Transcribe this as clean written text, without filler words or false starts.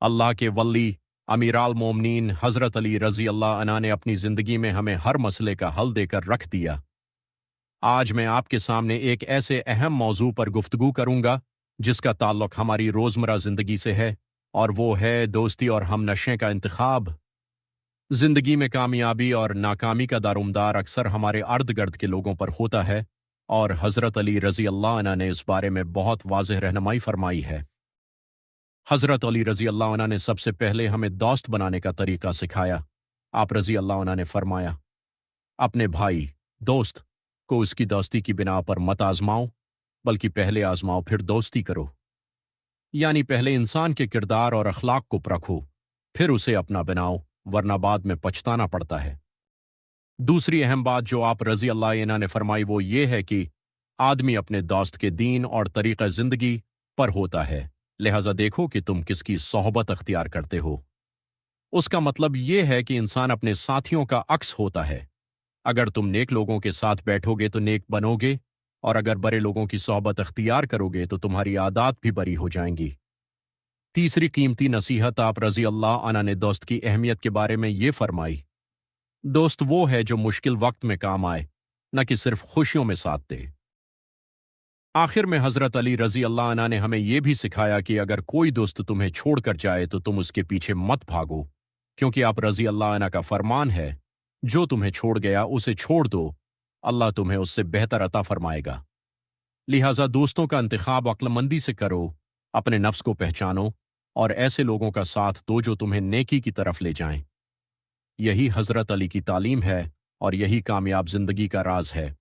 اللہ کے ولی امیرال مومنین حضرت علی رضی اللہ عنہ نے اپنی زندگی میں ہمیں ہر مسئلے کا حل دے کر رکھ دیا۔ آج میں آپ کے سامنے ایک ایسے اہم موضوع پر گفتگو کروں گا جس کا تعلق ہماری روزمرہ زندگی سے ہے، اور وہ ہے دوستی اور ہم نشے کا انتخاب۔ زندگی میں کامیابی اور ناکامی کا دارومدار اکثر ہمارے ارد گرد کے لوگوں پر ہوتا ہے، اور حضرت علی رضی اللہ عنہ نے اس بارے میں بہت واضح رہنمائی فرمائی ہے۔ حضرت علی رضی اللہ عنہ نے سب سے پہلے ہمیں دوست بنانے کا طریقہ سکھایا۔ آپ رضی اللہ عنہ نے فرمایا، اپنے بھائی دوست کو اس کی دوستی کی بنا پر مت آزماؤ، بلکہ پہلے آزماؤ پھر دوستی کرو۔ یعنی پہلے انسان کے کردار اور اخلاق کو پرکھو، پھر اسے اپنا بناؤ، ورنہ بعد میں پچھتانا پڑتا ہے۔ دوسری اہم بات جو آپ رضی اللہ عنہ نے فرمائی وہ یہ ہے کہ آدمی اپنے دوست کے دین اور طریقہ زندگی پر ہوتا ہے، لہذا دیکھو کہ تم کس کی صحبت اختیار کرتے ہو۔ اس کا مطلب یہ ہے کہ انسان اپنے ساتھیوں کا عکس ہوتا ہے۔ اگر تم نیک لوگوں کے ساتھ بیٹھو گے تو نیک بنو گے، اور اگر برے لوگوں کی صحبت اختیار کرو گے تو تمہاری عادات بھی بری ہو جائیں گی۔ تیسری قیمتی نصیحت آپ رضی اللہ عنہ نے دوست کی اہمیت کے بارے میں یہ فرمائی، دوست وہ ہے جو مشکل وقت میں کام آئے، نہ کہ صرف خوشیوں میں ساتھ دے۔ آخر میں حضرت علی رضی اللہ عنہ نے ہمیں یہ بھی سکھایا کہ اگر کوئی دوست تمہیں چھوڑ کر جائے تو تم اس کے پیچھے مت بھاگو، کیونکہ آپ رضی اللہ عنہ کا فرمان ہے، جو تمہیں چھوڑ گیا اسے چھوڑ دو، اللہ تمہیں اس سے بہتر عطا فرمائے گا۔ لہٰذا دوستوں کا انتخاب عقل مندی سے کرو، اپنے نفس کو پہچانو، اور ایسے لوگوں کا ساتھ دو جو تمہیں نیکی کی طرف لے جائیں۔ یہی حضرت علی کی تعلیم ہے، اور یہی کامیاب زندگی کا راز ہے۔